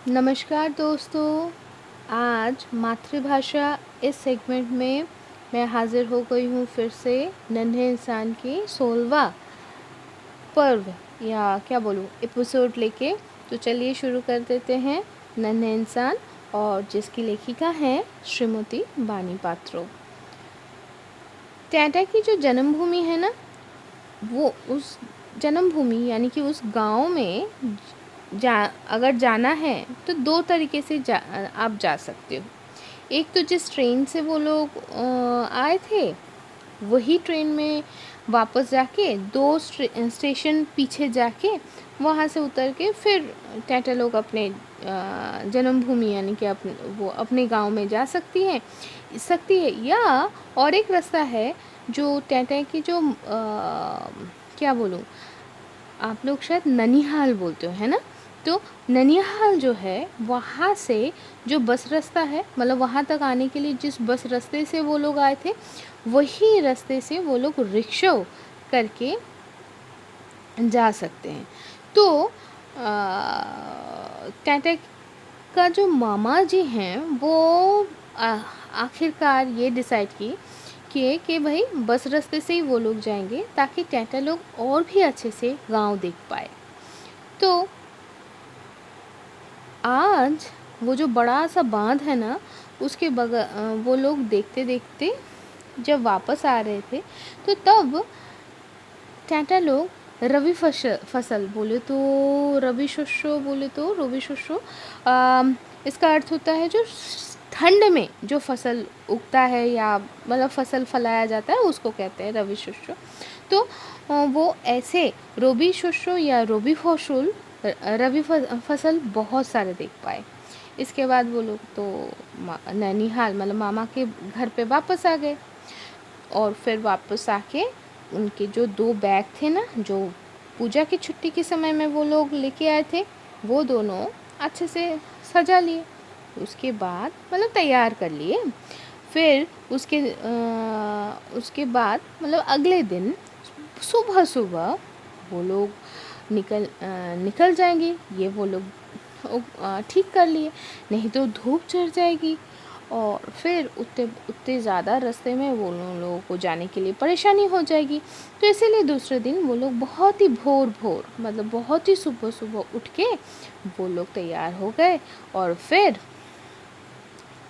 नमस्कार दोस्तों। आज मातृभाषा इस सेगमेंट में मैं हाज़िर हो गई हूँ फिर से नन्हे इंसान की 16वां पर्व या क्या बोलूँ एपिसोड लेके। तो चलिए शुरू कर देते हैं। नन्हे इंसान और जिसकी लेखिका है श्रीमती बानी पात्रो। टैटा की जो जन्मभूमि है ना, वो उस जन्मभूमि यानी कि उस गांव में अगर जाना है तो दो तरीके से आप जा सकते हो। एक तो जिस ट्रेन से वो लोग आए थे वही ट्रेन में वापस जाके दो स्टेशन पीछे जाके वहाँ से उतर के फिर टैटा लोग अपने जन्मभूमि यानी कि अपने गांव में जा सकती है। या और एक रास्ता है जो टैटा की जो क्या बोलूँ, आप लोग शायद ननिहाल बोलते हो है ना। तो ननिहाल जो है वहाँ से जो बस रास्ता है, मतलब वहाँ तक आने के लिए जिस बस रास्ते से वो लोग आए थे वही रास्ते से वो लोग रिक्शा करके जा सकते हैं। तो टैटा का जो मामा जी हैं वो आखिरकार ये डिसाइड किए कि भाई बस रास्ते से ही वो लोग जाएंगे ताकि टैटा लोग और भी अच्छे से गांव देख पाए। तो आज वो जो बड़ा सा बांध है ना, उसके बगल वो लोग देखते देखते जब वापस आ रहे थे तो तब टैटा लोग रवि फसल बोले तो रवि शस्यो इसका अर्थ होता है जो ठंड में जो फसल उगता है या मतलब फसल फलाया जाता है उसको कहते हैं रवि शस्यो। तो वो ऐसे रवि शस्यो या रवि फसल बहुत सारे देख पाए। इसके बाद वो लोग तो नैनीहाल मतलब मामा के घर पे वापस आ गए और फिर वापस आके उनके जो दो बैग थे ना, जो पूजा की छुट्टी के समय में वो लोग लेके आए थे, वो दोनों अच्छे से सजा लिए। उसके बाद मतलब तैयार कर लिए। फिर उसके बाद मतलब अगले दिन सुबह सुबह वो लोग निकल जाएंगे। ये वो लोग ठीक कर लिए, नहीं तो धूप चढ़ जाएगी और फिर उतने ज़्यादा रास्ते में वो लोगों को जाने के लिए परेशानी हो जाएगी। तो इसीलिए दूसरे दिन वो लोग बहुत ही भोर मतलब बहुत ही सुबह सुबह उठ के वो लोग तैयार हो गए और फिर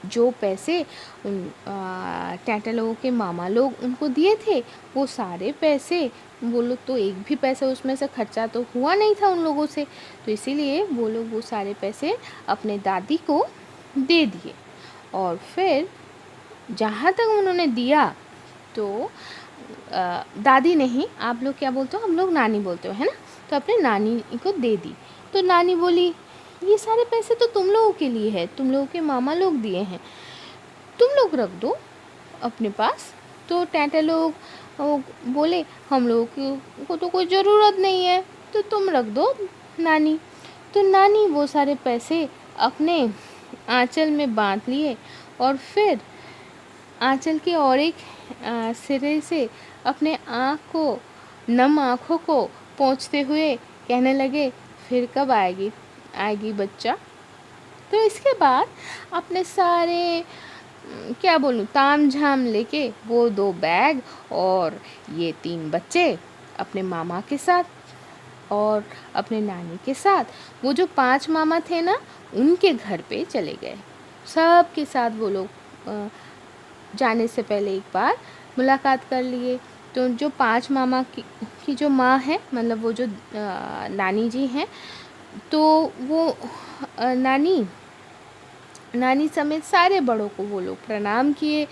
जो पैसे उन टैटा लोगों के मामा लोग उनको दिए थे वो सारे पैसे, वो लोग तो एक भी पैसा उसमें से खर्चा तो हुआ नहीं था उन लोगों से, तो इसीलिए वो लोग वो सारे पैसे अपने दादी को दे दिए। और फिर जहाँ तक उन्होंने दिया तो दादी नहीं, आप लोग क्या बोलते हो, हम लोग नानी बोलते हो है ना, तो अपने नानी को दे दी। तो नानी बोली ये सारे पैसे तो तुम लोगों के लिए है, तुम लोगों के मामा लोग दिए हैं, तुम लोग रख दो अपने पास। तो टैटा लोग बोले हम लोगों को तो कोई ज़रूरत नहीं है, तो तुम रख दो नानी। तो नानी वो सारे पैसे अपने आंचल में बांध लिए और फिर आंचल के और एक सिरे से अपने नम आँखों को पोंछते हुए कहने लगे फिर कब आएगी बच्चा। तो इसके बाद अपने सारे क्या बोलूँ ताम झाम लेके वो दो बैग और ये तीन बच्चे अपने मामा के साथ और अपने नानी के साथ वो जो 5 मामा थे ना उनके घर पे चले गए। सब के साथ वो लोग जाने से पहले एक बार मुलाकात कर लिए। तो जो 5 मामा की जो माँ है, मतलब वो जो नानी जी हैं, तो वो नानी समेत सारे बड़ों को वो लोग प्रणाम किए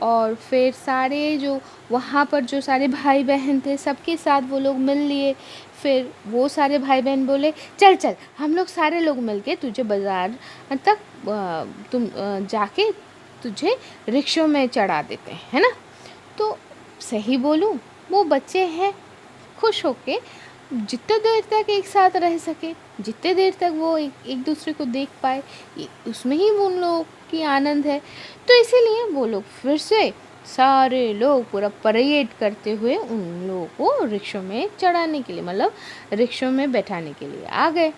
और फिर सारे जो वहाँ पर जो सारे भाई बहन थे सबके साथ वो लोग मिल लिए। फिर वो सारे भाई बहन बोले चल चल हम लोग सारे लोग मिलके तुझे बाज़ार तक तुम जाके तुझे रिक्शों में चढ़ा देते हैं, है ना। तो सही बोलूँ वो बच्चे हैं खुश होके जितने देर तक एक साथ रह सके, जितने देर तक वो एक दूसरे को देख पाए, उसमें ही वो उन लोगों की आनंद है। तो इसीलिए वो लोग फिर से सारे लोग पूरा परेड करते हुए उन लोगों को रिक्शों में चढ़ाने के लिए मतलब रिक्शों में बैठाने के लिए आ गए।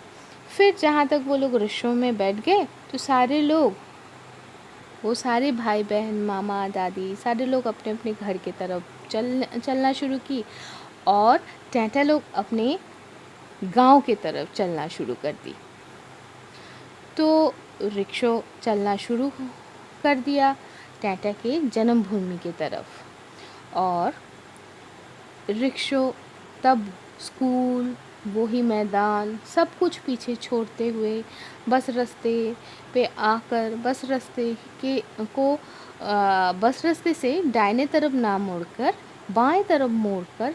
फिर जहाँ तक वो लोग रिक्शों में बैठ गए तो सारे लोग, वो सारे भाई बहन, मामा दादी, सारे लोग अपने अपने घर की तरफ चलना शुरू की और टैटा लोग अपने गांव की तरफ चलना शुरू कर दी। तो रिक्शो चलना शुरू कर दिया टैटा के जन्मभूमि की तरफ। और रिक्शो तब स्कूल, वो ही मैदान, सब कुछ पीछे छोड़ते हुए बस रास्ते पे आकर बस रास्ते से दाहिने तरफ ना मोड़कर बाएं तरफ मोड़कर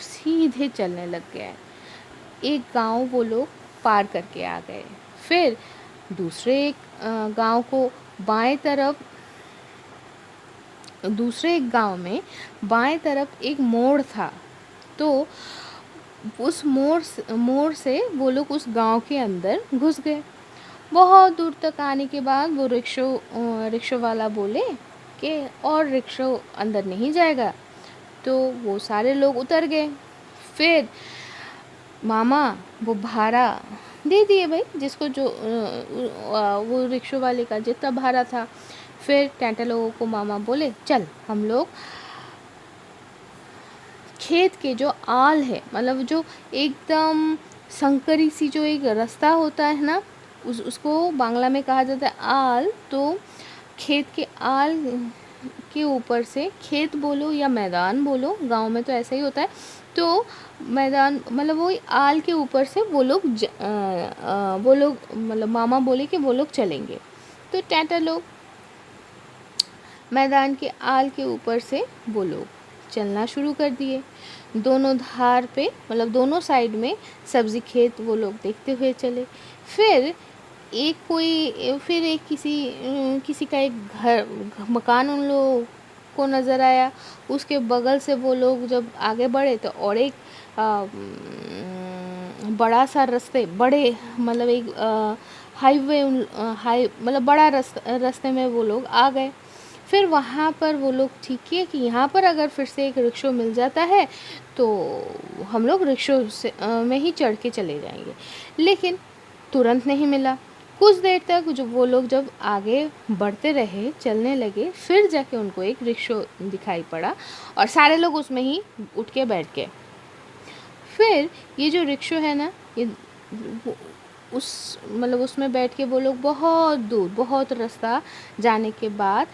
सीधे चलने लग गए। एक गांव वो लोग पार करके आ गए। फिर दूसरे एक गांव को दूसरे एक गांव में बाएं तरफ एक मोड़ था। तो उस मोड़ से वो लोग उस गांव के अंदर घुस गए। बहुत दूर तक आने के बाद वो रिक्शो वाला बोले कि और रिक्शो अंदर नहीं जाएगा। तो वो सारे लोग उतर गए। फिर मामा वो भाड़ा दे दिए भाई, जिसको जो वो रिक्शो वाले का जितना भाड़ा था। फिर टैंटा लोगों को मामा बोले चल हम लोग खेत के जो आल है, मतलब जो एकदम संकरी सी जो एक रास्ता होता है ना, उसको बांग्ला में कहा जाता है आल। तो खेत के आल के ऊपर से, खेत बोलो या मैदान बोलो, गांव में तो ऐसा ही होता है। तो मैदान मतलब वो आल के ऊपर से वो लोग मतलब मामा बोले कि वो लोग चलेंगे। तो टैंटा लोग मैदान के आल के ऊपर से वो लोग चलना शुरू कर दिए। दोनों धार पे, मतलब दोनों साइड में सब्जी खेत वो लोग देखते हुए चले। फिर एक किसी का एक मकान उन लोगों को नज़र आया। उसके बगल से वो लोग जब आगे बढ़े तो और एक बड़ा सा बड़े मतलब एक हाईवे मतलब बड़ा रास्ते में वो लोग आ गए। फिर वहाँ पर वो लोग ठीक किए कि यहाँ पर अगर फिर से एक रिक्शो मिल जाता है तो हम लोग रिक्शो से में ही चढ़ के चले जाएंगे। लेकिन तुरंत नहीं मिला। कुछ देर तक वो लोग जब आगे बढ़ते रहे, चलने लगे, फिर जाके उनको एक रिक्शो दिखाई पड़ा और सारे लोग उसमें ही उठ के बैठ गए। फिर ये जो रिक्शो है ना, ये उसमें बैठ के वो लोग बहुत दूर, बहुत रास्ता जाने के बाद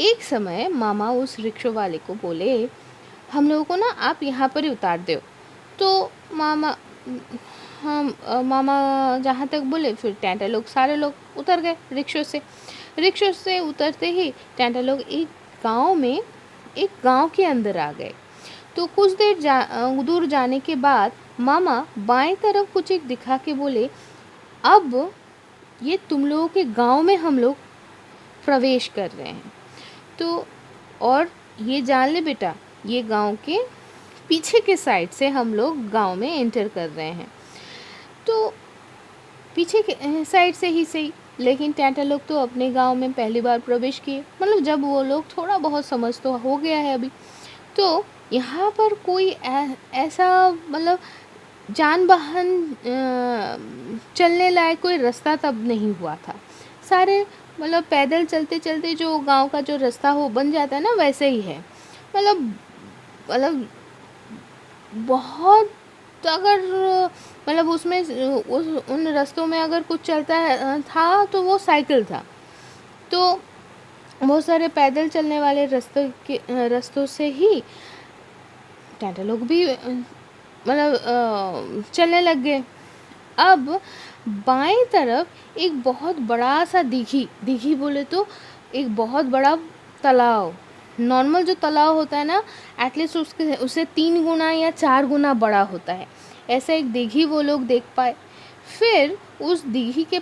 एक समय मामा उस रिक्शो वाले को बोले हम लोगों को ना आप यहाँ पर ही उतार दो। तो मामा जहाँ तक बोले, फिर टैंटा लोग सारे लोग उतर गए रिक्शो से उतरते ही टैंटा लोग एक गांव के अंदर आ गए। तो कुछ देर दूर जाने के बाद मामा बाएं तरफ कुछ एक दिखा के बोले अब ये तुम लोगों के गांव में हम लोग प्रवेश कर रहे हैं। तो और ये जान ले बेटा, ये गांव के पीछे के साइड से हम लोग गांव में एंटर कर रहे हैं। तो पीछे के साइड से ही सही, लेकिन टैंटा लोग तो अपने गांव में पहली बार प्रवेश किए, मतलब जब वो लोग थोड़ा बहुत समझ तो हो गया है अभी। तो यहाँ पर कोई ऐसा मतलब जान वाहन चलने लायक कोई रास्ता तब नहीं हुआ था। सारे मतलब पैदल चलते चलते जो गांव का जो रास्ता हो बन जाता है ना, वैसे ही है। मतलब बहुत, अगर मतलब उसमें उन रास्तों में अगर कुछ चलता था तो वो साइकिल था। तो बहुत सारे पैदल चलने वाले रास्तों से ही टैंटा लोग भी मतलब चलने लग गए। अब बाएं तरफ एक बहुत बड़ा सा दिघी बोले तो एक बहुत बड़ा तालाब, नॉर्मल जो तालाब होता है ना, एटलीस्ट उससे 3 गुना या 4 गुना बड़ा होता है, ऐसा एक दिघी वो लोग देख पाए। फिर उस दिघी के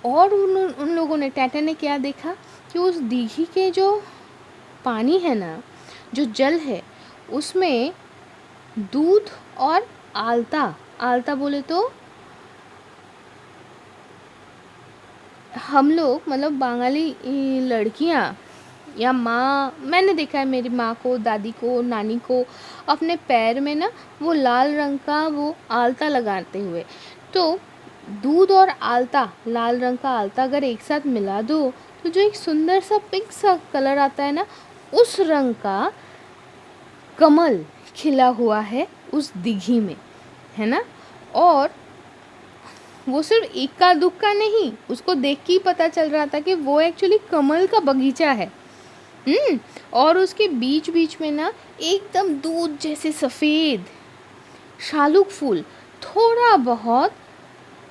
और उन लोगों ने, टैंटा ने क्या देखा कि उस दिघी के जो पानी है ना, जो जल है, उसमें दूध और आलता बोले तो हम लोग मतलब बंगाली लड़कियां या माँ, मैंने देखा है मेरी माँ को, दादी को, नानी को अपने पैर में ना वो लाल रंग का वो आलता लगाते हुए। तो दूध और आलता, लाल रंग का आलता अगर एक साथ मिला दो तो जो एक सुंदर सा पिंक सा कलर आता है ना, उस रंग का कमल खिला हुआ है उस दिघी में, है ना। और वो सिर्फ इक्का दुक्का नहीं, उसको देख के ही पता चल रहा था कि वो एक्चुअली कमल का बगीचा है। और उसके बीच बीच में ना एकदम दूध जैसे सफ़ेद शालूक फूल, थोड़ा बहुत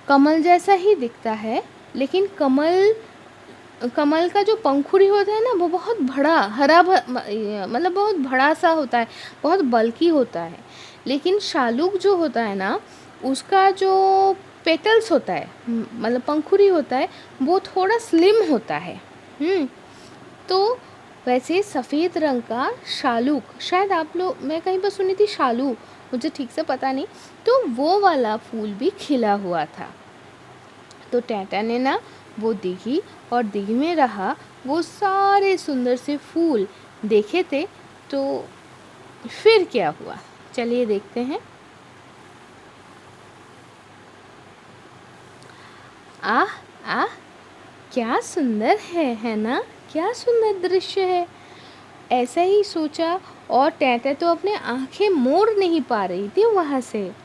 कमल जैसा ही दिखता है, लेकिन कमल कमल का जो पंखुड़ी होता है ना वो बहुत बड़ा मतलब बहुत बड़ा सा होता है, बहुत बल्कि होता है। लेकिन शालूक जो होता है ना, उसका जो पेटल्स होता है, मतलब पंखुड़ी होता है, वो थोड़ा स्लिम होता है। तो वैसे सफ़ेद रंग का शालूक, शायद आप लोग, मैं कहीं पर सुनी थी शालू, मुझे ठीक से पता नहीं, तो वो वाला फूल भी खिला हुआ था। तो टैटा ने ना वो दिखी और दिघी में रहा, वो सारे सुंदर से फूल देखे थे। तो फिर क्या हुआ, चलिए देखते हैं। आह आह, क्या सुंदर है ना, क्या सुंदर दृश्य है, ऐसा ही सोचा। और टैटा तो अपने आंखें मोड़ नहीं पा रही थी वहाँ से।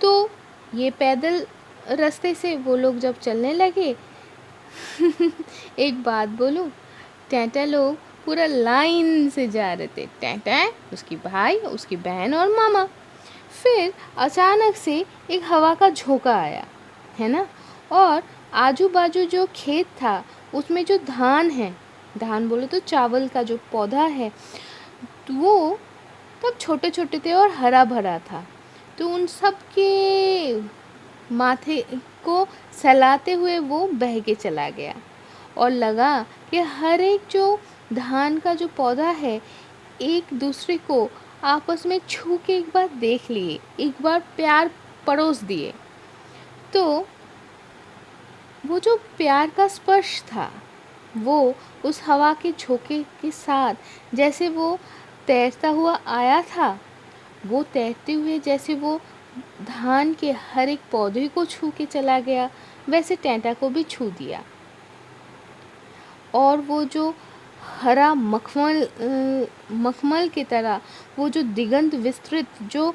तो ये पैदल रास्ते से वो लोग जब चलने लगे एक बात बोलूं, टैटा लोग पूरा लाइन से जा रहे थे, टैटा, उसकी भाई, उसकी बहन और मामा। फिर अचानक से एक हवा का झोंका आया, है ना। और आजू बाजू जो खेत था उसमें जो धान है, धान बोले तो चावल का जो पौधा है, तो वो तब छोटे छोटे थे और हरा भरा था। तो उन सब के माथे को सहलाते हुए वो बह के चला गया और लगा कि हर एक जो धान का जो पौधा है, एक दूसरे को आपस में छू के एक बार देख लिए, एक बार प्यार परोस दिए। तो वो जो प्यार का स्पर्श था, वो उस हवा के झोंके के साथ जैसे वो तैरता हुआ आया था, वो तैरते हुए जैसे वो धान के हर एक पौधे को छू के चला गया, वैसे टैटा को भी छू दिया। और वो जो हरा मखमल की तरह वो जो दिगंत विस्तृत जो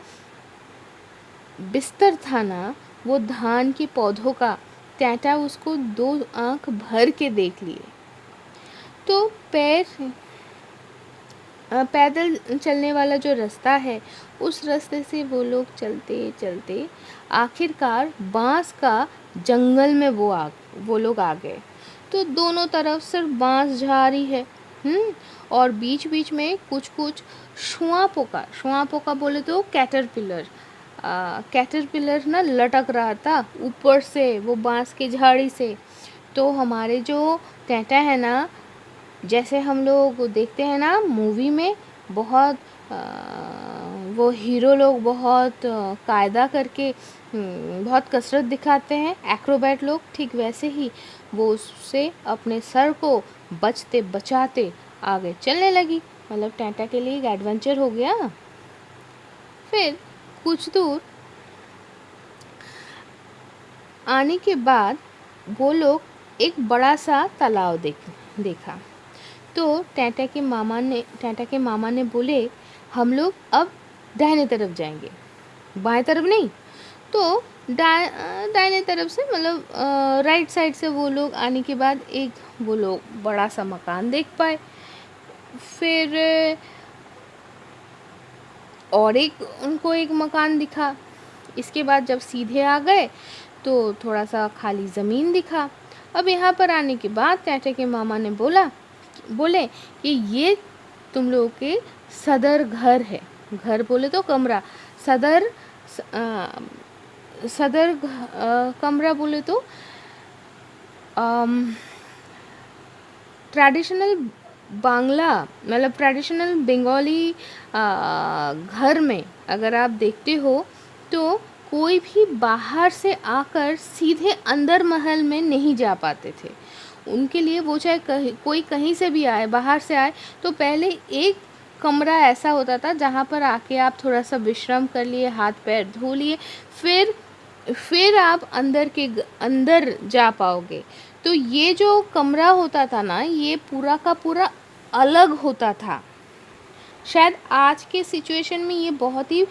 बिस्तर था ना, वो धान के पौधों का, टैटा उसको 2 आंख भर के देख लिए। तो पैदल चलने वाला जो रास्ता है, उस रास्ते से वो लोग चलते चलते आखिरकार बांस का जंगल में वो लोग आ गए। तो दोनों तरफ सिर्फ बांस झाड़ी है। और बीच बीच में कुछ कुछ शुआपोका बोले तो कैटरपिलर ना लटक रहा था ऊपर से वो बांस की झाड़ी से। तो हमारे जो टैटा है ना, जैसे हम लोग देखते हैं ना मूवी में, बहुत वो हीरो लोग बहुत कायदा करके बहुत कसरत दिखाते हैं एक्रोबैट लोग, ठीक वैसे ही वो उससे अपने सर को बचते बचाते आगे चलने लगी। मतलब टैटा के लिए एक एडवेंचर हो गया। फिर कुछ दूर आने के बाद वो लोग एक बड़ा सा तालाब देखा। तो टैटा के मामा ने बोले, हम लोग अब दाहिने तरफ जाएंगे, बाएं तरफ नहीं। तो दाहिने तरफ से मतलब राइट साइड से वो लोग आने के बाद एक वो लोग बड़ा सा मकान देख पाए। फिर और उनको एक मकान दिखा। इसके बाद जब सीधे आ गए तो थोड़ा सा खाली ज़मीन दिखा। अब यहाँ पर आने के बाद टैटा के मामा ने बोले कि ये तुम लोगों के सदर घर है, घर बोले तो कमरा, सदर कमरा बोले तो ट्रेडिशनल बांग्ला मतलब ट्रेडिशनल बंगाली घर में अगर आप देखते हो तो कोई भी बाहर से आकर सीधे अंदर महल में नहीं जा पाते थे। उनके लिए वो चाहे कोई कहीं से भी आए, बाहर से आए, तो पहले एक कमरा ऐसा होता था जहाँ पर आके आप थोड़ा सा विश्राम कर लिए, हाथ पैर धो लिए, फिर आप अंदर जा पाओगे। तो ये जो कमरा होता था ना, ये पूरा का पूरा अलग होता था। शायद आज के सिचुएशन में ये बहुत ही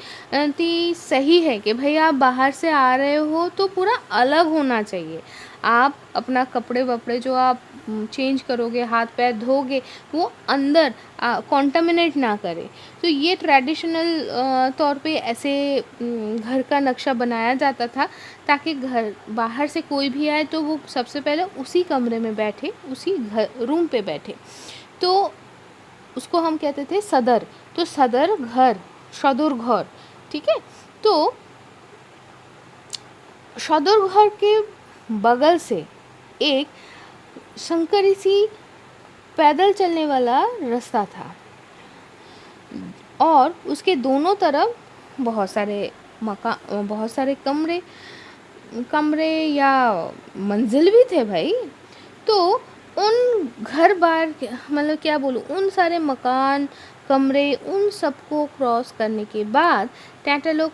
सही है कि भाई आप बाहर से आ रहे हो तो पूरा अलग होना चाहिए। आप अपना कपड़े वपड़े जो आप चेंज करोगे, हाथ पैर धोगे, वो अंदर कॉन्टामिनेट ना करे। तो ये ट्रेडिशनल तौर पे ऐसे घर का नक्शा बनाया जाता था, ताकि घर बाहर से कोई भी आए तो वो सबसे पहले उसी कमरे में बैठे, उसी रूम पे बैठे। तो उसको हम कहते थे सदर। तो सदर घर, ठीक है। तो सदर घर के बगल से एक संकरी सी पैदल चलने वाला रास्ता था, और उसके दोनों तरफ बहुत सारे कमरे या मंजिल भी थे भाई। तो उन घर बार मतलब क्या बोलूँ, उन सारे मकान, कमरे, उन सबको क्रॉस करने के बाद टाटा लोग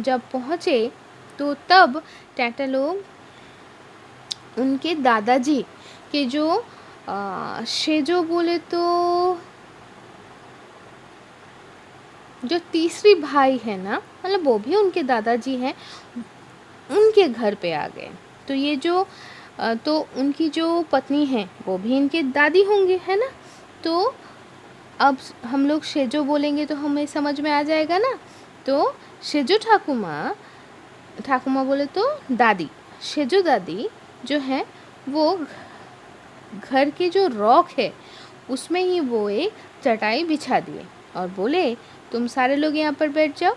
जब पहुँचे, तो तब टाटा लोग उनके दादाजी के जो शेजो बोले तो जो तीसरी भाई है ना, मतलब वो भी उनके दादाजी हैं, उनके घर पे आ गए। तो ये जो तो उनकी जो पत्नी है वो भी इनके दादी होंगे, है ना। तो अब हम लोग शेजो बोलेंगे तो हमें समझ में आ जाएगा ना। तो शेजो ठाकुमा बोले तो दादी। शेजो दादी जो है वो घर के जो रॉक है उसमें ही वो एक चटाई बिछा दिए और बोले तुम सारे लोग यहाँ पर बैठ जाओ।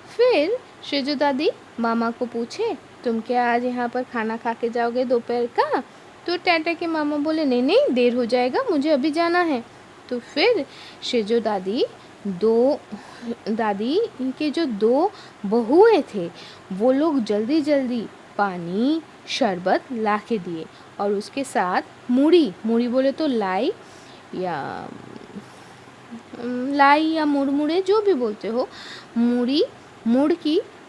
फिर शेजो दादी मामा को पूछे तुम क्या आज यहाँ पर खाना खा के जाओगे दोपहर का। तो टाटा के मामा बोले नहीं नहीं देर हो जाएगा, मुझे अभी जाना है। तो फिर शेजो दादी इनके जो दो बहुएं थे वो लोग जल्दी जल्दी पानी शरबत ला के दिए, और उसके साथ मूढ़ी बोले तो लाई या मुड़मुड़े जो भी बोलते हो,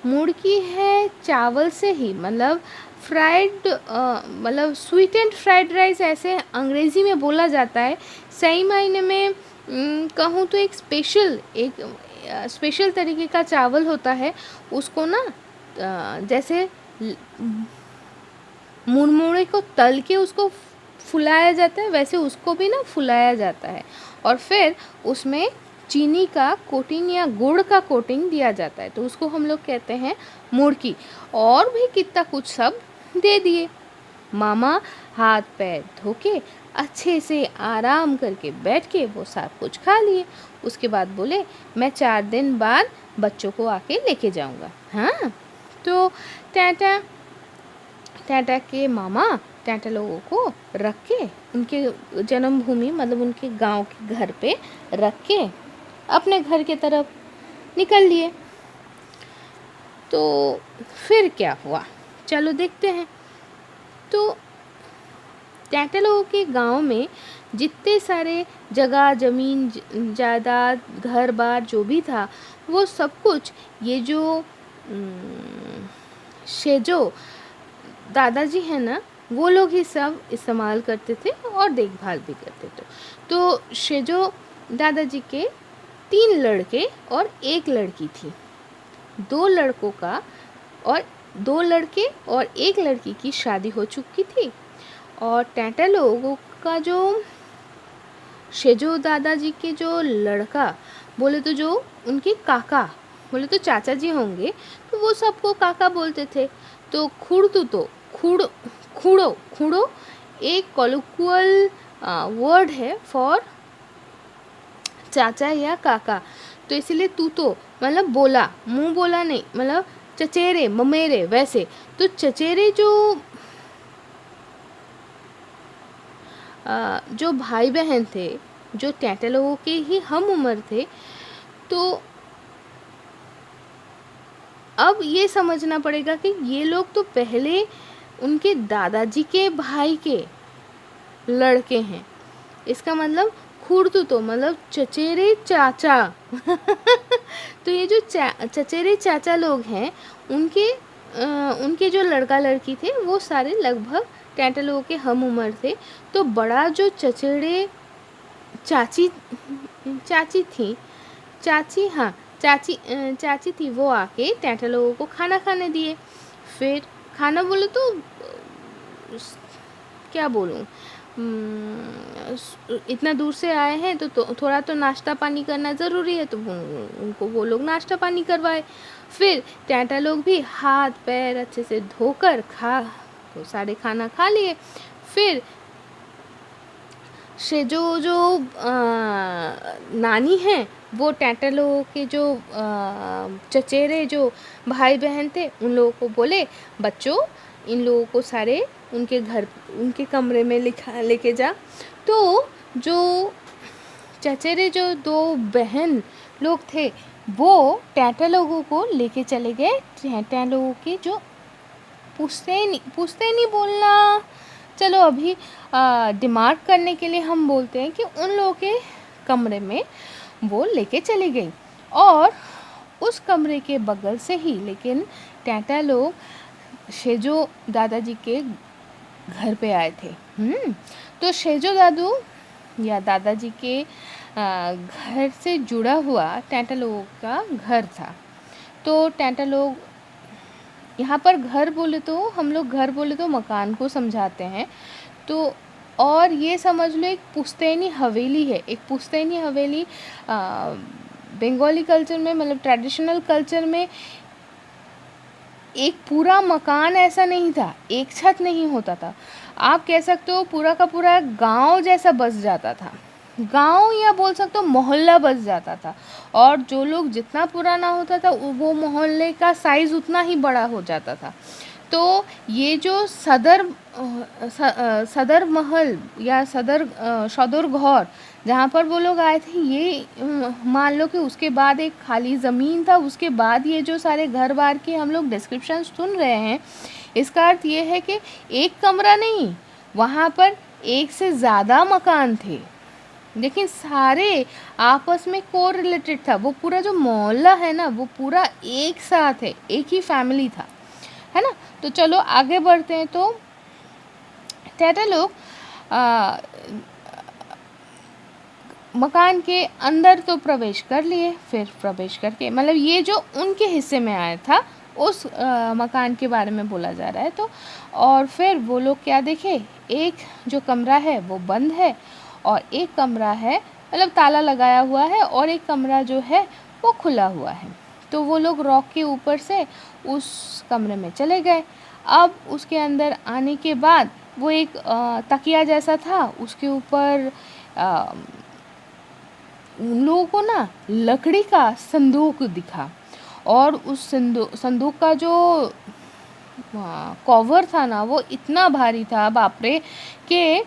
मुड़की है चावल से ही, मतलब मतलब स्वीट एंड फ्राइड राइस ऐसे अंग्रेज़ी में बोला जाता है। सही मायने में कहूँ तो एक स्पेशल तरीके का चावल होता है। उसको ना जैसे मुड़मुड़े को तल के उसको फुलाया जाता है, वैसे उसको भी ना फुलाया जाता है, और फिर उसमें चीनी का कोटिंग या गुड़ का कोटिंग दिया जाता है। तो उसको हम लोग कहते हैं मुड़की। और भी कितना कुछ सब दे दिए। मामा हाथ पैर धो के अच्छे से आराम करके बैठ के वो सब कुछ खा लिए। उसके बाद बोले मैं 4 दिन बाद बच्चों को आके लेके जाऊंगा। हाँ, तो टाटा के मामा टाटा लोगों को रख के उनके जन्मभूमि मतलब उनके गांव के घर पे रख के अपने घर के तरफ निकल लिए। तो फिर क्या हुआ चलो देखते हैं। तो टाटा लोगों के गांव में जितने सारे जगह जमीन जायदाद घर बार जो भी था वो सब कुछ ये जो शेजो दादाजी हैं ना, वो लोग ही सब इस्तेमाल करते थे और देखभाल भी करते थे। तो शेजो दादाजी के 3 लड़के और 1 लड़की थी। 2 लड़के और 1 लड़की की शादी हो चुकी थी। और टाटा लोगों का जो शेजो दादाजी के जो लड़का बोले तो जो उनके काका बोले तो चाचा जी होंगे, तो वो सबको काका बोलते थे। तो खुड़ो एक कॉलोक्वल वर्ड है फॉर चाचा या काका। तो इसलिए तू तो मतलब बोला, मुंह बोला नहीं, मतलब चचेरे ममेरे वैसे। तो चचेरे जो भाई बहन थे जो टाटा लोगों के ही हम उम्र थे, तो अब ये समझना पड़ेगा कि ये लोग तो पहले उनके दादाजी के भाई के लड़के हैं। इसका मतलब खुर्तुतो मतलब चचेरे चाचा। तो ये जो चचेरे चाचा लोग हैं उनके जो लड़का लड़की थे वो सारे लगभग टैंटा लोगों के हम उम्र थे। तो बड़ा जो चचेरे चाची चाची थी चाची हाँ चाची थी, वो आके टैंटा लोगों को खाना खाने दिए। फिर खाना बोले तो क्या बोलूँ, इतना दूर से आए हैं तो थोड़ा तो नाश्ता पानी करना ज़रूरी है, तो उनको वो लोग नाश्ता पानी करवाए। फिर टैंटा लोग भी हाथ पैर अच्छे से धोकर तो सारे खाना खा लिए। फिर से जो नानी हैं वो टैंटा लोगों के जो चचेरे जो भाई बहन थे उन लोगों को बोले, बच्चों इन लोगों को सारे उनके घर उनके कमरे में लेके जा। तो जो चचेरे जो दो बहन लोग थे वो टैंटा लोगों को लेके चले गए टैंटा लोगों के जो पुश्तैनी बोलना, चलो अभी दिमाग करने के लिए हम बोलते हैं कि उन लोगों के कमरे में वो लेके चली गई। और उस कमरे के बगल से ही लेकिन टैंटा लोग शेजो दादाजी के घर पे आए थे। तो शेजो दादू या दादाजी के घर से जुड़ा हुआ टैंटा लोगों का घर था। तो टैंटा लोग यहाँ पर घर बोले तो हम लोग घर बोले तो मकान को समझाते हैं। तो और ये समझ लो एक पुश्तैनी हवेली है। एक पुश्तैनी हवेली बंगाली कल्चर में मतलब ट्रेडिशनल कल्चर में एक पूरा मकान ऐसा नहीं था, एक छत नहीं होता था, आप कह सकते हो पूरा का पूरा गांव जैसा बस जाता था, गांव या बोल सकते हो मोहल्ला बस जाता था। और जो लोग जितना पुराना होता था वो मोहल्ले का साइज़ उतना ही बड़ा हो जाता था। तो ये जो सदर महल या सदर घर जहाँ पर वो लोग आए थे, ये मान लो कि उसके बाद एक खाली ज़मीन था, उसके बाद ये जो सारे घर बार के हम लोग डिस्क्रिप्शन सुन रहे हैं, इसका अर्थ ये है कि एक कमरा नहीं, वहाँ पर एक से ज़्यादा मकान थे, लेकिन सारे आपस में को रिलेटेड था। वो पूरा जो मोहल्ला है ना वो पूरा एक साथ है, एक ही फैमिली था, है ना। तो चलो आगे बढ़ते हैं। तो टैंटा लोग मकान के अंदर तो प्रवेश कर लिए। फिर प्रवेश करके मतलब ये जो उनके हिस्से में आया था उस मकान के बारे में बोला जा रहा है। तो और फिर वो लोग क्या देखे, एक जो कमरा है वो बंद है और एक कमरा है मतलब ताला लगाया हुआ है और एक कमरा जो है वो खुला हुआ है। तो वो लोग रॉक के ऊपर से उस कमरे में चले गए। अब उसके अंदर आने के बाद वो एक तकिया जैसा था, उसके ऊपर उन लोगों को ना लकड़ी का संदूक दिखा। और उस संदूक का जो कवर था ना वो इतना भारी था, बाप रे, कि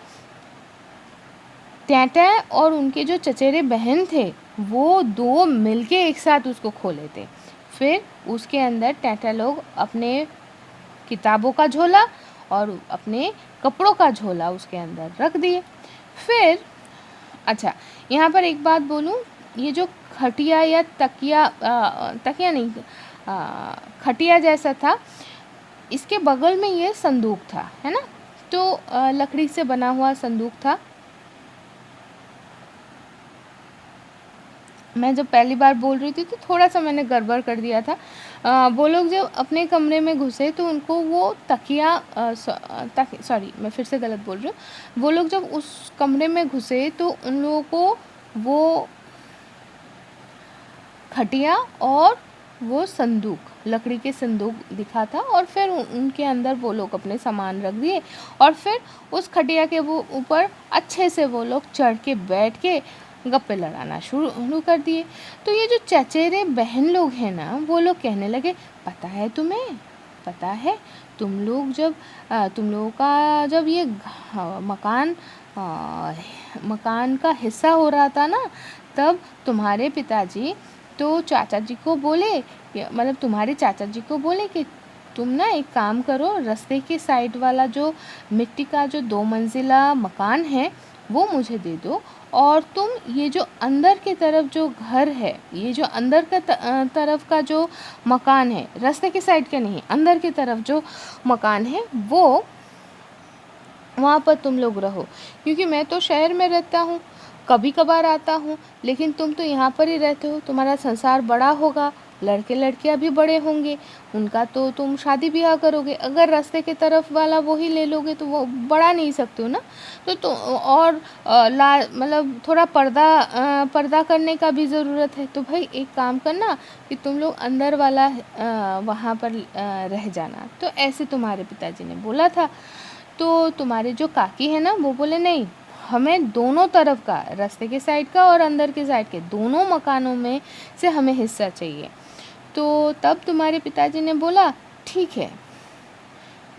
टैंटा और उनके जो चचेरे बहन थे वो दो मिलके एक साथ उसको खोले थे। फिर उसके अंदर टैंटा लोग अपने किताबों का झोला और अपने कपड़ों का झोला उसके अंदर रख दिए। फिर अच्छा, यहाँ पर एक बात बोलूँ, ये जो खटिया या तकिया नहीं, खटिया जैसा था, इसके बगल में ये संदूक था, है ना। तो लकड़ी से बना हुआ संदूक था। मैं जब पहली बार बोल रही थी तो थोड़ा सा मैंने गड़बड़ कर दिया था। वो लोग जब अपने कमरे में घुसे तो उनको वो तकिया सॉरी मैं फिर से गलत बोल रही हूँ। वो लोग जब उस कमरे में घुसे तो उन लोगों को वो खटिया और वो संदूक लकड़ी के संदूक दिखा था। और फिर उनके अंदर वो लोग अपने सामान रख दिए और फिर उस खटिया के वो ऊपर अच्छे से वो लोग चढ़ के बैठ के गप्पे लड़ाना शुरू कर दिए। तो ये जो चचेरे बहन लोग हैं ना वो लोग कहने लगे, पता है तुम्हें, पता है तुम लोगों का जब ये मकान का हिस्सा हो रहा था ना, तब तुम्हारे पिताजी तो चाचा जी को बोले, मतलब तुम्हारे चाचा जी को बोले कि तुम ना एक काम करो, रास्ते के साइड वाला जो मिट्टी का जो 2 मंजिला मकान है वो मुझे दे दो, और तुम ये जो अंदर की तरफ जो घर है, ये जो अंदर का तरफ का जो मकान है, रास्ते के साइड का नहीं, अंदर की तरफ जो मकान है वो, वहाँ पर तुम लोग रहो। क्योंकि मैं तो शहर में रहता हूँ, कभी कभार आता हूँ, लेकिन तुम तो यहाँ पर ही रहते हो, तुम्हारा संसार बड़ा होगा, लड़के लड़कियाँ भी बड़े होंगे, उनका तो तुम शादी ब्याह करोगे। अगर रास्ते के तरफ वाला वो ही ले लोगे तो वो बढ़ा नहीं सकते हो ना। तो और मतलब थोड़ा पर्दा करने का भी ज़रूरत है। तो भाई एक काम करना कि तुम लोग अंदर वाला वहाँ पर रह जाना। तो ऐसे तुम्हारे पिताजी ने बोला था। तो तुम्हारे जो काकी है ना, वो बोले नहीं, हमें दोनों तरफ का, रास्ते के साइड का और अंदर के साइड के दोनों मकानों में से हमें हिस्सा चाहिए। तो तब तुम्हारे पिताजी ने बोला ठीक है,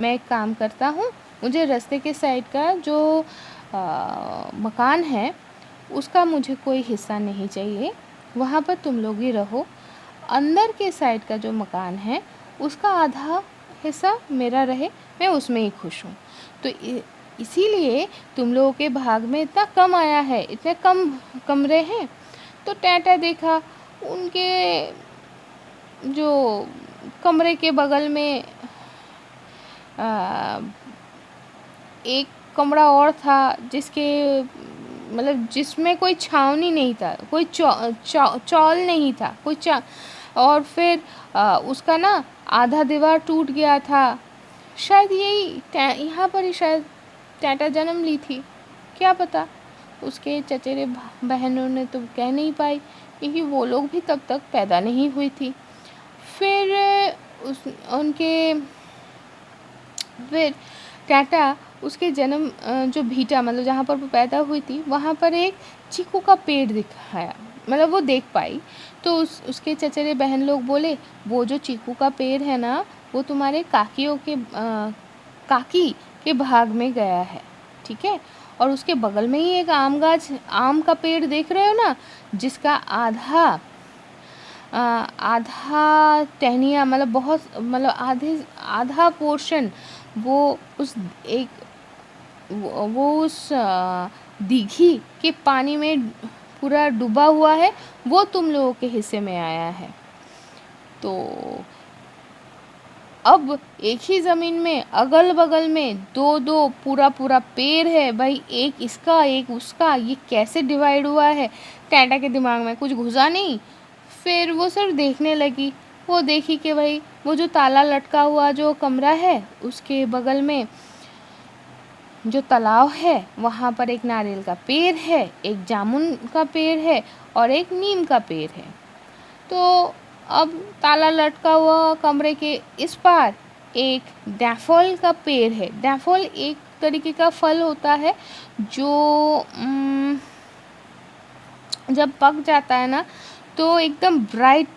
मैं एक काम करता हूँ, मुझे रास्ते के साइड का जो मकान है उसका मुझे कोई हिस्सा नहीं चाहिए, वहाँ पर तुम लोग ही रहो। अंदर के साइड का जो मकान है उसका आधा हिस्सा मेरा रहे, मैं उसमें ही खुश हूँ। तो इसीलिए तुम लोगों के भाग में इतना कम आया है, इतने कम कमरे हैं। तो टैटा देखा उनके जो कमरे के बगल में एक कमरा और था, जिसमें कोई छावनी नहीं था, कोई चौल नहीं था, और फिर उसका ना आधा दीवार टूट गया था। शायद यही यहाँ पर ही शायद टैटा जन्म ली थी, क्या पता। उसके चचेरे बहनों ने तो कह नहीं पाई, क्योंकि वो लोग भी तब तक पैदा नहीं हुई थी। फिर टैटा उसके जन्म जो भीटा, मतलब जहाँ पर वो पैदा हुई थी, वहाँ पर एक चीकू का पेड़ दिखाया, मतलब वो देख पाई। तो उसके चचेरे बहन लोग बोले, वो जो चीकू का पेड़ है ना, वो तुम्हारे काकी के भाग में गया है, ठीक है। और उसके बगल में ही एक आम का पेड़ देख रहे हो ना, जिसका आधा टहनियाँ, आधा पोर्शन वो उस दीघी के पानी में पूरा डूबा हुआ है, वो तुम लोगों के हिस्से में आया है। तो अब एक ही ज़मीन में अगल बगल में दो पूरा पेड़ है भाई, एक इसका एक उसका, ये कैसे डिवाइड हुआ है? टैटा के दिमाग में कुछ घुसा नहीं। फिर वो सिर्फ देखने लगी। वो देखी कि भाई वो जो ताला लटका हुआ जो कमरा है, उसके बगल में जो तालाब है, वहाँ पर एक नारियल का पेड़ है, एक जामुन का पेड़ है और एक नीम का पेड़ है। तो अब ताला लटका हुआ कमरे के इस पार एक डैफोल का पेड़ है। डैफोल एक तरीके का फल होता है जो जब पक जाता है ना, तो एकदम ब्राइट,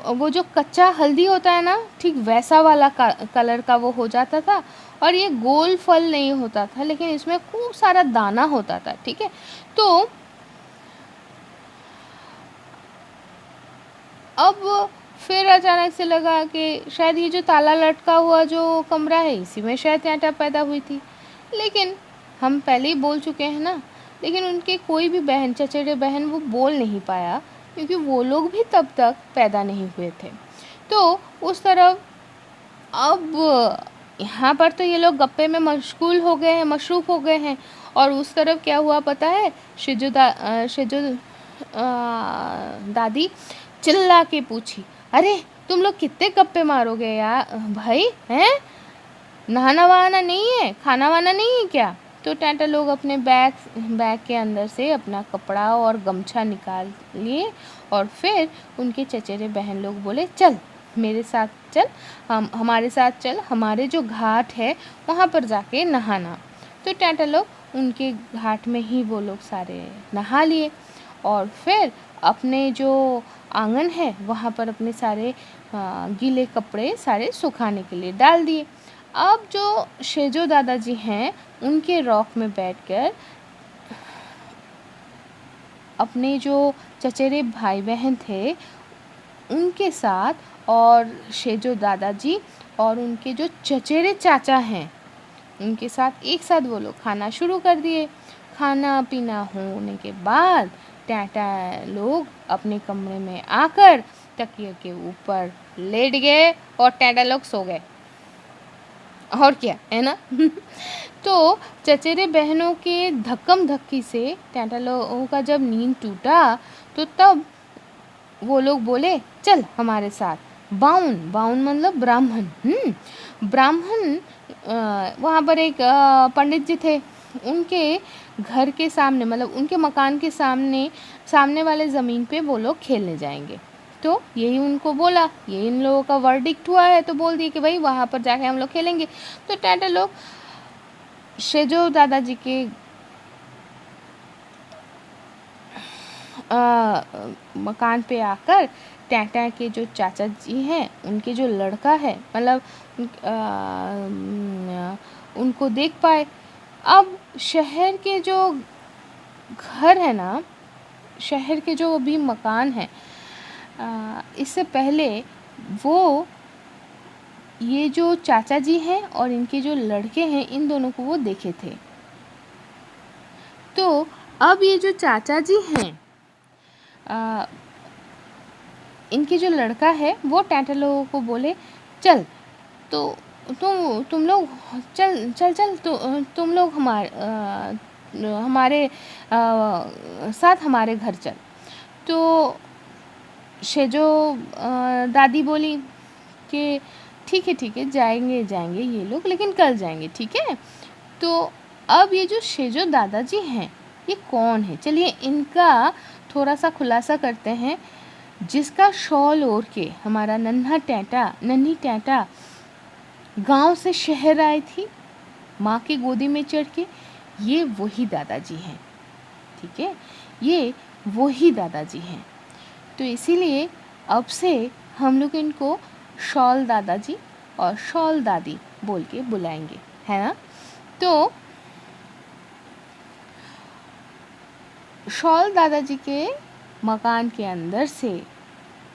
वो जो कच्चा हल्दी होता है ना, ठीक वैसा वाला कलर का वो हो जाता था। और ये गोल फल नहीं होता था, लेकिन इसमें खूब सारा दाना होता था, ठीक है। तो अब फिर अचानक से लगा कि शायद ये जो ताला लटका हुआ जो कमरा है, इसी में शायद टैटा पैदा हुई थी। लेकिन हम पहले ही बोल चुके हैं ना, लेकिन उनके कोई भी चचेरे बहन वो बोल नहीं पाया, क्योंकि वो लोग भी तब तक पैदा नहीं हुए थे। तो उस तरफ अब यहाँ पर तो ये लोग गप्पे में मशरूफ़ हो गए हैं। और उस तरफ क्या हुआ पता है? शिजु दादी चिल्ला के पूछी, अरे तुम लोग कितने गप्पे मारोगे यार भाई, हैं? नहाना वहाना नहीं है, खाना वाना नहीं है क्या? तो टैटा लोग अपने बैग के अंदर से अपना कपड़ा और गमछा निकाल लिए, और फिर उनके चचेरे बहन लोग बोले, चल मेरे साथ चल, हमारे साथ चल, हमारे जो घाट है वहाँ पर जाके नहाना। तो टैटा लोग उनके घाट में ही वो लोग सारे नहा लिए, और फिर अपने जो आंगन है वहाँ पर अपने सारे गीले कपड़े सारे सुखाने के लिए डाल दिए। अब जो शेजो दादाजी हैं, उनके रॉक में बैठकर अपने जो चचेरे भाई बहन थे उनके साथ और शेजो दादाजी और उनके जो चचेरे चाचा हैं उनके साथ एक साथ वो लोग खाना शुरू कर दिए। खाना पीना होने के बाद टाटा लोग अपने कमरे में आकर तकिए के ऊपर लेट गए और टाटा लोग सो गए। और क्या है ना। तो चचेरे बहनों के धक्कम धक्की से टाटा लोगों का जब नींद टूटा तो तब वो लोग बोले चल हमारे साथ। बाउन बाउन मतलब ब्राह्मण। ब्राह्मण वहाँ पर एक पंडित जी थे, उनके घर के सामने मतलब उनके मकान के सामने वाले ज़मीन पे वो लोग खेलने जाएंगे। तो यही उनको बोला, यही इन लोगों का वर्डिक्ट हुआ है, तो बोल दिए कि भाई वहाँ पर जाके हम लोग खेलेंगे। तो टाटा लोग शेजो दादाजी के मकान पे आकर टाटा के जो चाचा जी हैं उनके जो लड़का है मतलब उनको देख पाए। अब शहर के जो घर है ना, शहर के जो अभी मकान है, इससे पहले वो ये जो चाचा जी हैं और इनके जो लड़के हैं इन दोनों को वो देखे थे। तो अब ये जो चाचा जी हैं इनके जो लड़का है वो टाटा लोगों को बोले चल तो तुम लोग चल चल चल तो तुम लोग हमारे साथ हमारे घर चल। तो शेजो दादी बोली कि ठीक है जाएंगे ये लोग, लेकिन कल जाएंगे, ठीक है। तो अब ये जो शेजो दादाजी हैं ये कौन है, चलिए इनका थोड़ा सा खुलासा करते हैं। जिसका शॉल ओढ़ के हमारा नन्ही टाटा गांव से शहर आई थी माँ की गोदी में चढ़ के, ये वही दादाजी हैं, ठीक है, ये वही दादाजी हैं। तो इसीलिए अब से हम लोग इनको शॉल दादाजी और शॉल दादी बोल के बुलाएंगे, है ना। तो शॉल दादाजी के मकान के अंदर से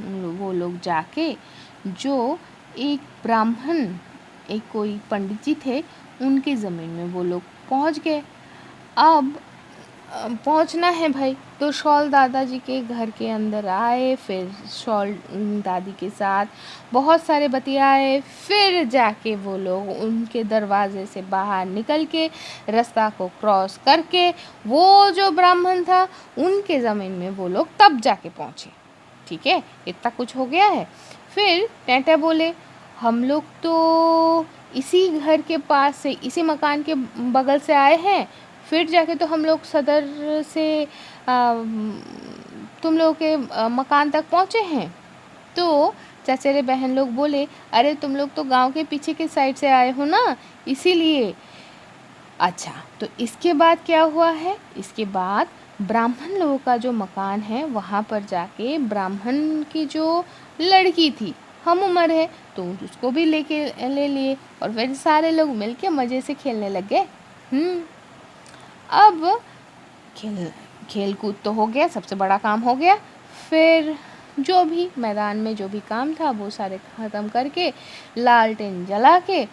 वो लोग जाके जो एक ब्राह्मण एक कोई पंडित जी थे उनके ज़मीन में वो लोग पहुंच गए। अब पहुंचना है भाई, तो शॉल दादाजी के घर के अंदर आए, फिर शॉल दादी के साथ बहुत सारे बतियाए, फिर जाके वो लोग उनके दरवाजे से बाहर निकल के रास्ता को क्रॉस करके वो जो ब्राह्मण था उनके ज़मीन में वो लोग तब जाके पहुँचे, ठीक है। इतना कुछ हो गया है। फिर टाटा बोले हम लोग तो इसी घर के पास से इसी मकान के बगल से आए हैं, फिर जाके तो हम लोग सदर से तुम लोग के मकान तक पहुँचे हैं। तो चचेरे बहन लोग बोले अरे तुम लोग तो गांव के पीछे के साइड से आए हो ना, इसीलिए। अच्छा, तो इसके बाद क्या हुआ है, इसके बाद ब्राह्मण लोगों का जो मकान है वहाँ पर जाके ब्राह्मण की जो लड़की थी हम उम्र है तो उसको भी ले लिए और फिर सारे लोग मिलके मज़े से खेलने लग गए। अब खेल कूद तो हो गया, सबसे बड़ा काम हो गया। फिर जो भी मैदान में जो भी काम था वो सारे ख़त्म करके लालटेन जला के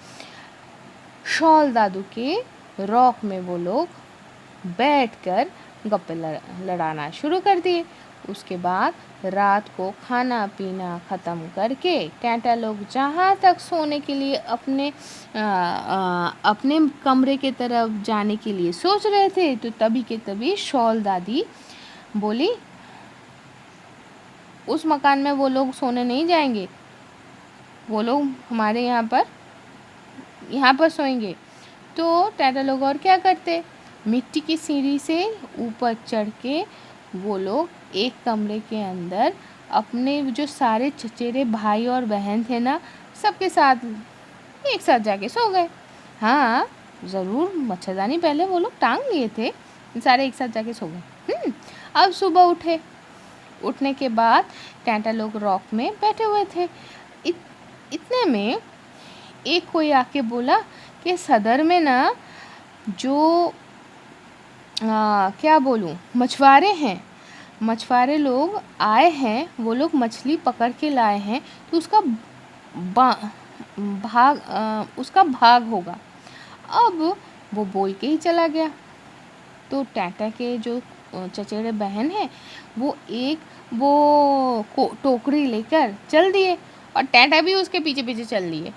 शॉल दादू के रॉक में वो लोग बैठकर गप्पे लड़ाना शुरू कर दिए। उसके बाद रात को खाना पीना ख़त्म करके टाटा लोग जहाँ तक सोने के लिए अपने कमरे के तरफ जाने के लिए सोच रहे थे, तो तभी के तभी शॉल दादी बोली उस मकान में वो लोग सोने नहीं जाएंगे, वो लोग हमारे यहाँ पर सोएंगे। तो टाटा लोग और क्या करते, मिट्टी की सीढ़ी से ऊपर चढ़ के वो लोग एक कमरे के अंदर अपने जो सारे चचेरे भाई और बहन थे ना सबके साथ एक साथ जाके सो गए। हाँ ज़रूर मच्छरदानी पहले वो लोग टांग लिए थे, सारे एक साथ जाके सो गए। अब सुबह उठने के बाद टाटा लोग रॉक में बैठे हुए थे। इतने में एक कोई आके बोला कि सदर में ना जो क्या बोलूँ मछुआरे हैं मछुआरे लोग आए हैं, वो लोग मछली पकड़ के लाए हैं, तो उसका भाग होगा। अब वो बोल के ही चला गया। तो टैटा के जो चचेरे बहन है वो टोकरी लेकर चल दिए और टैटा भी उसके पीछे पीछे चल दिए।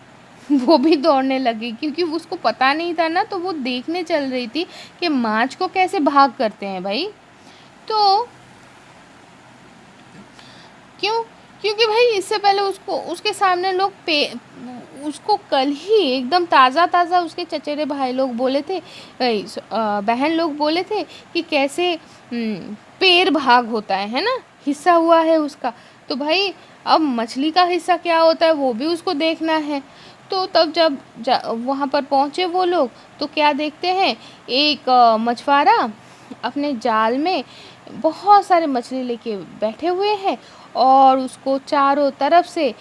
वो भी दौड़ने लगी क्योंकि उसको पता नहीं था ना, तो वो देखने चल रही थी कि माछ को कैसे भाग करते हैं भाई। तो क्यों? क्योंकि भाई इससे पहले उसके सामने लोग उसको कल ही एकदम ताज़ा उसके चचेरे भाई लोग बोले थे, बहन लोग बोले थे कि कैसे पैर भाग होता है ना, हिस्सा हुआ है उसका। तो भाई अब मछली का हिस्सा क्या होता है वो भी उसको देखना है। तो तब जब वहाँ पर पहुँचे वो लोग, तो क्या देखते हैं, एक मछुआरा अपने जाल में बहुत सारे मछली लेके बैठे हुए हैं और उसको चारों तरफ से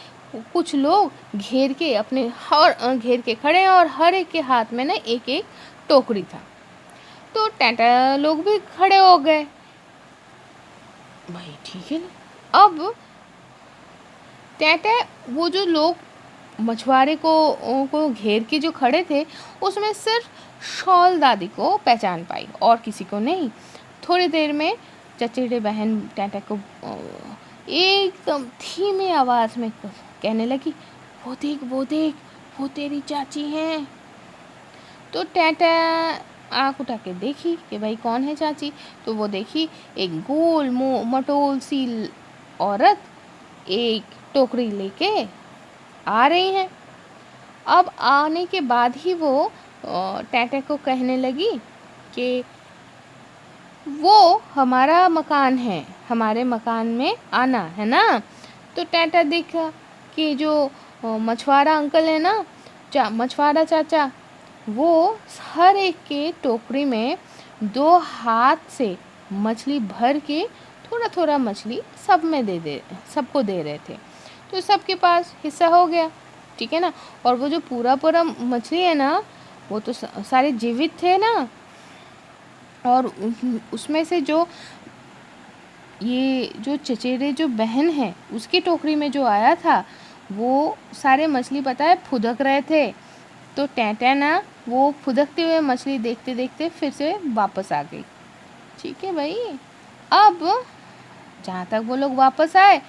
कुछ लोग घेर के खड़े हैं और हर एक के हाथ में ना एक एक टोकरी था। तो टैटा लोग भी खड़े हो गए भाई, ठीक है ना। अब टैटा वो जो लोग मछुआरे को घेर के जो खड़े थे, उसमें सिर्फ शॉल दादी को पहचान पाई और किसी को नहीं। थोड़ी देर में चचेरे बहन टैटा को एकदम धीमी आवाज़ में कहने लगी, वो देख वो तेरी चाची हैं। तो टैटा आँख उठा के देखी कि भाई कौन है चाची। तो वो देखी एक गोल मटोल सी औरत एक टोकरी लेके आ रही हैं। अब आने के बाद ही वो टैटा को कहने लगी कि वो हमारा मकान है, हमारे मकान में आना है ना। तो टैटा देखा कि जो मछुआरा अंकल है ना, मछुआरा चाचा, वो हर एक के टोकरी में 2 हाथ से मछली भर के थोड़ा थोड़ा मछली सबको दे रहे थे। तो सबके पास हिस्सा हो गया, ठीक है ना। और वो जो पूरा मछली है ना, वो तो सारे जीवित थे ना, और उसमें से ये जो चचेरे जो बहन है उसकी टोकरी में जो आया था, वो सारे मछली पता है फुदक रहे थे। तो टैटा ना वो फुदकते हुए मछली देखते देखते फिर से वापस आ गई, ठीक है भाई। अब जहाँ तक वो लोग वापस आए,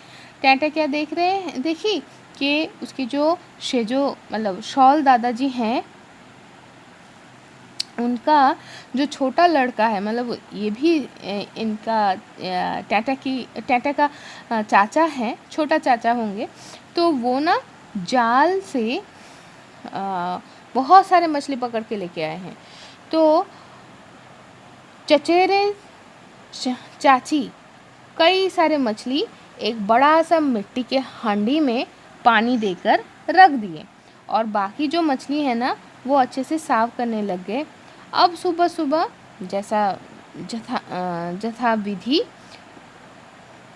टैटा क्या देखी कि उसकी जो शेजो मतलब शॉल दादाजी हैं, उनका जो छोटा लड़का है, मतलब ये भी इनका टैटा का चाचा है, छोटा चाचा होंगे। तो वो ना जाल से बहुत सारे मछली पकड़ के लेके आए हैं। तो चचेरे चाची कई सारे मछली एक बड़ा सा मिट्टी के हांडी में पानी देकर रख दिए और बाकी जो मछली है ना वो अच्छे से साफ करने लग गए। अब सुबह सुबह जथा विधि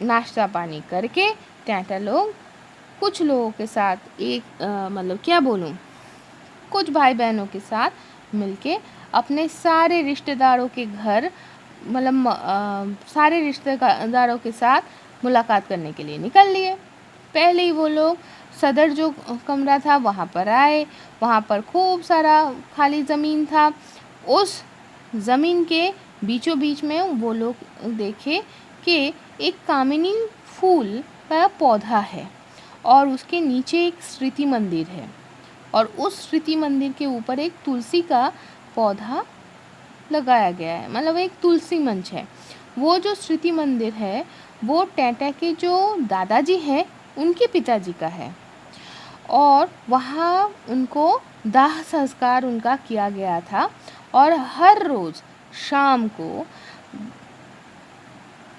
नाश्ता पानी करके टैटा लोग कुछ लोगों के साथ मतलब क्या बोलूँ, कुछ भाई बहनों के साथ मिलके अपने सारे रिश्तेदारों के घर सारे रिश्तेदारों के साथ मुलाकात करने के लिए निकल लिए। पहले ही वो लोग सदर जो कमरा था वहाँ पर आए। वहाँ पर खूब सारा खाली ज़मीन था। उस ज़मीन के बीचों बीच में वो लोग देखे कि एक कामिनी फूल का पौधा है और उसके नीचे एक स्मृति मंदिर है और उस स्मृति मंदिर के ऊपर एक तुलसी का पौधा लगाया गया है, मतलब एक तुलसी मंच है। वो जो स्मृति मंदिर है वो टैटा के जो दादाजी हैं उनके पिताजी का है और वहाँ उनको दाह संस्कार उनका किया गया था। और हर रोज़ शाम को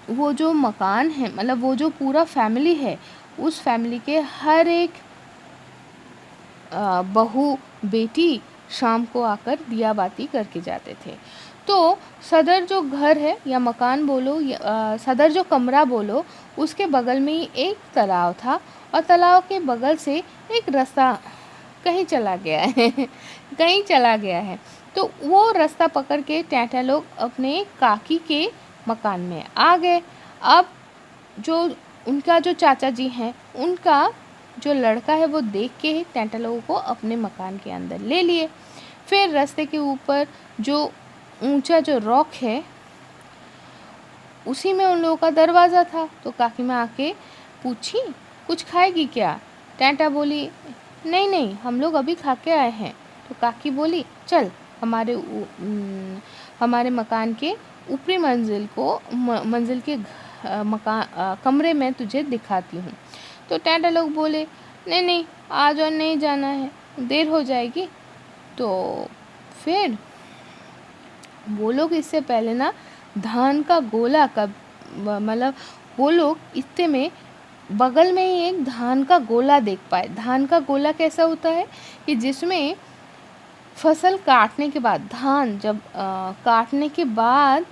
वो जो मकान है, मतलब वो जो पूरा फैमिली है, उस फैमिली के हर एक बहू बेटी शाम को आकर दिया बाती करके जाते थे। तो सदर जो घर है या मकान बोलो या सदर जो कमरा बोलो, उसके बगल में ही एक तालाब था और तालाब के बगल से एक रास्ता कहीं चला गया है। तो वो रास्ता पकड़ के टैटा लोग अपने काकी के मकान में आ गए। अब जो उनका जो चाचा जी हैं, उनका जो लड़का है वो देख के ही टैंटा लोगों को अपने मकान के अंदर ले लिए। फिर रास्ते के ऊपर जो ऊंचा जो रॉक है, उसी में उन लोगों का दरवाज़ा था। तो काकी माँ आके पूछी, कुछ खाएगी क्या? टैंटा बोली, नहीं नहीं, हम लोग अभी खा के आए हैं। तो काकी बोली, चल हमारे मकान के ऊपरी मंजिल के कमरे में तुझे दिखाती हूँ। तो टैंटा लोग बोले, नहीं नहीं, आज और नहीं जाना है, देर हो जाएगी। तो फिर वो लोग इससे पहले ना धान का गोला का मतलब वो लोग इतने में बगल में ही एक धान का गोला देख पाए। धान का गोला कैसा होता है कि जिसमें फसल काटने के बाद, धान जब काटने के बाद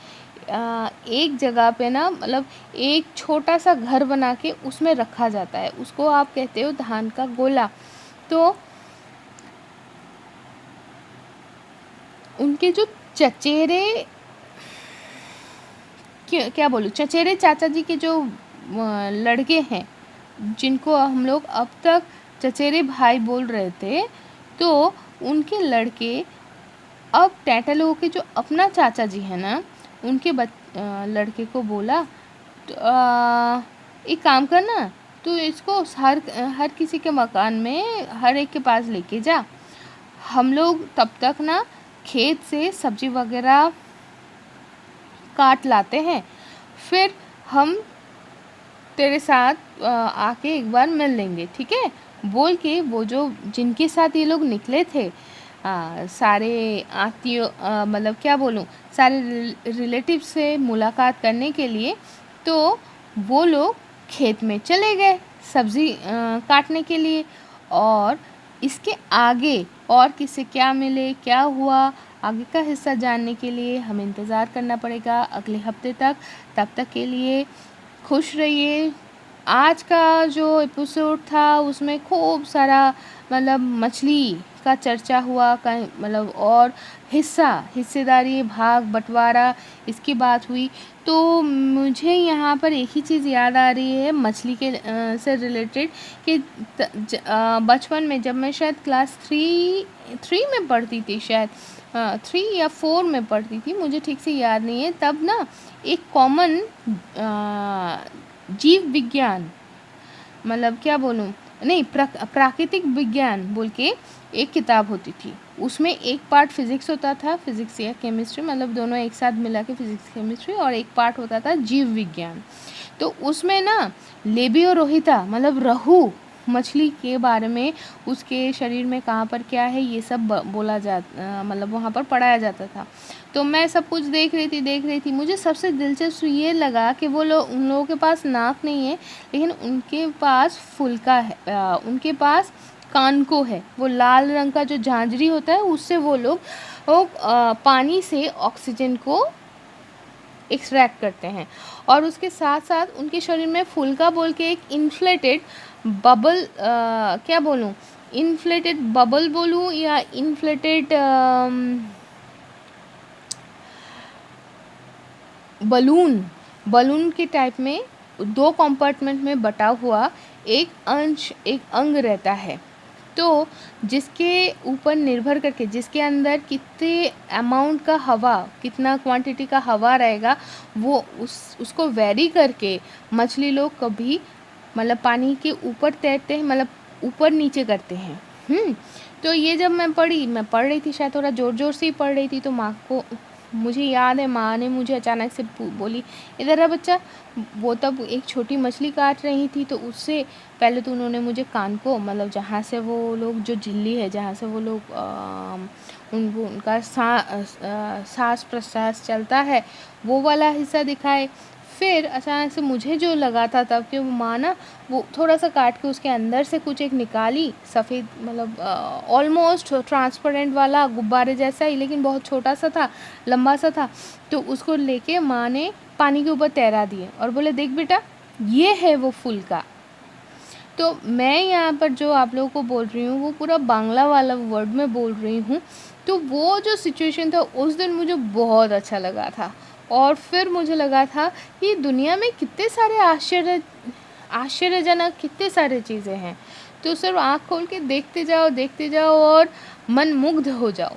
एक जगह पे ना मतलब एक छोटा सा घर बना के उसमें रखा जाता है, उसको आप कहते हो धान का गोला। तो उनके जो चचेरे क्या बोलूँ, चचेरे चाचा जी के जो लड़के हैं, जिनको हम लोग अब तक चचेरे भाई बोल रहे थे, तो उनके लड़के अब टैंटा लोगों के जो अपना चाचा जी है ना, उनके लड़के को बोला, तो एक काम करना, तो इसको हर किसी के मकान में हर एक के पास लेके जा, हम लोग तब तक ना खेत से सब्जी वगैरह काट लाते हैं, फिर हम तेरे साथ आके एक बार मिल लेंगे, ठीक है? बोल के वो जो जिनके साथ ये लोग निकले थे, सारे आत्मीय मतलब क्या बोलूँ, सारे रिलेटिव से मुलाकात करने के लिए, तो वो लोग खेत में चले गए सब्ज़ी काटने के लिए। और इसके आगे और किसे क्या मिले, क्या हुआ, आगे का हिस्सा जानने के लिए हमें इंतज़ार करना पड़ेगा अगले हफ्ते तक। तब तक के लिए खुश रहिए। आज का जो एपिसोड था उसमें खूब सारा मतलब मछली का चर्चा हुआ, मतलब और हिस्सेदारी, भाग बंटवारा, इसकी बात हुई। तो मुझे यहाँ पर एक ही चीज़ याद आ रही है मछली के से रिलेटेड कि बचपन में जब मैं शायद क्लास थ्री में पढ़ती थी, शायद 3 या 4 में पढ़ती थी, मुझे ठीक से याद नहीं है, तब ना एक कॉमन जीव विज्ञान, मतलब क्या बोलूँ, नहीं प्राकृतिक विज्ञान बोल के एक किताब होती थी। उसमें एक पार्ट फिज़िक्स होता था, फिज़िक्स या केमिस्ट्री, मतलब दोनों एक साथ मिला के फिज़िक्स केमिस्ट्री, और एक पार्ट होता था जीव विज्ञान। तो उसमें ना लेबियोरोहिता मतलब रहू मछली के बारे में, उसके शरीर में कहाँ पर क्या है, ये सब मतलब वहाँ पर पढ़ाया जाता था। तो मैं सब कुछ देख रही थी। मुझे सबसे दिलचस्प ये लगा कि उन लोगों के पास नाक नहीं है, लेकिन उनके पास फुल्का है, उनके पास कानको है। वो लाल रंग का जो झांझरी होता है, उससे वो लोग पानी से ऑक्सीजन को एक्सट्रैक्ट करते हैं। और उसके साथ साथ उनके शरीर में फुल्का बोल के एक इन्फ्लेटेड बबल, क्या बोलूँ, इन्फ्लेटेड बबल बोलूँ या इन्फ्लेटेड बलून के टाइप में 2 कंपार्टमेंट में बटा हुआ एक अंग रहता है। तो जिसके ऊपर निर्भर करके, जिसके अंदर कितने अमाउंट का हवा, कितना क्वांटिटी का हवा रहेगा, वो उसको वेरी करके मछली लोग कभी मतलब पानी के ऊपर तैरते हैं, मतलब ऊपर नीचे करते हैं। तो ये जब मैं पढ़ रही थी, शायद थोड़ा ज़ोर से ही पढ़ रही थी, तो मुझे याद है माँ ने मुझे अचानक से बोली, इधर आ बच्चा। वो तब एक छोटी मछली काट रही थी, तो उससे पहले तो उन्होंने मुझे कान को, मतलब जहाँ से वो लोग, जो झिल्ली है जहाँ से वो लोग उनका सांस प्रश्वास चलता है, वो वाला हिस्सा दिखाए। फिर अचानक से मुझे जो लगा था तब कि वो माँ ना वो थोड़ा सा काट के उसके अंदर से कुछ एक निकाली, सफ़ेद मतलब ऑलमोस्ट ट्रांसपेरेंट वाला गुब्बारे जैसा ही, लेकिन बहुत छोटा सा था, लंबा सा था। तो उसको लेके माँ ने पानी के ऊपर तैरा दिए और बोले, देख बेटा, ये है वो फुल्का। तो मैं यहाँ पर जो आप लोगों को बोल रही हूँ वो पूरा बांग्ला वाला वर्ड में बोल रही हूँ। तो वो जो सिचुएशन था उस दिन मुझे बहुत अच्छा लगा था, और फिर मुझे लगा था कि दुनिया में कितने सारे आश्चर्यजनक कितने सारे चीज़ें हैं। तो सिर्फ आँख खोल के देखते जाओ और मन मुग्ध हो जाओ।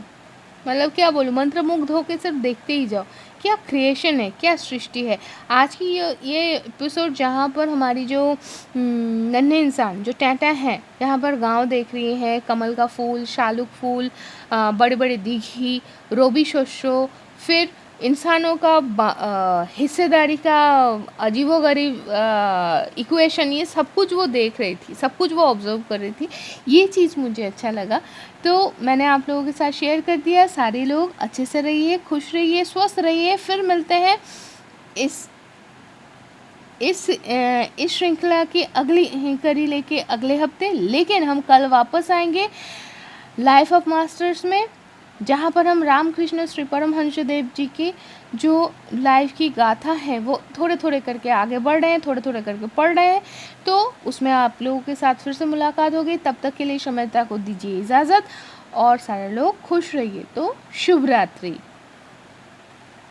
मतलब क्या बोलूँ, मंत्रमुग्ध होकर सिर्फ देखते ही जाओ, क्या क्रिएशन है, क्या सृष्टि है। आज की ये एपिसोड जहाँ पर हमारी जो नन्हे इंसान जो टैटा है, यहाँ पर गांव देख रही है, कमल का फूल, शालुक फूल, बड़े बड़े दिघी, रोबी शोशो, फिर इंसानों का हिस्सेदारी का अजीबोगरीब इक्वेशन, ये सब कुछ वो देख रही थी, सब कुछ वो ऑब्जर्व कर रही थी। ये चीज़ मुझे अच्छा लगा, तो मैंने आप लोगों के साथ शेयर कर दिया। सारे लोग अच्छे से रहिए, खुश रहिए, स्वस्थ रहिए। फिर मिलते हैं इस श्रृंखला की अगली कड़ी लेके अगले हफ्ते। लेकिन हम कल वापस आएंगे लाइफ ऑफ मास्टर्स में, जहाँ पर हम रामकृष्ण श्री परमहंसदेव जी की जो लाइफ की गाथा है वो थोड़े थोड़े करके आगे बढ़ रहे हैं, थोड़े थोड़े करके पढ़ रहे हैं। तो उसमें आप लोगों के साथ फिर से मुलाकात होगी। तब तक के लिए शमयता को दीजिए इजाज़त और सारे लोग खुश रहिए। तो शुभ रात्रि।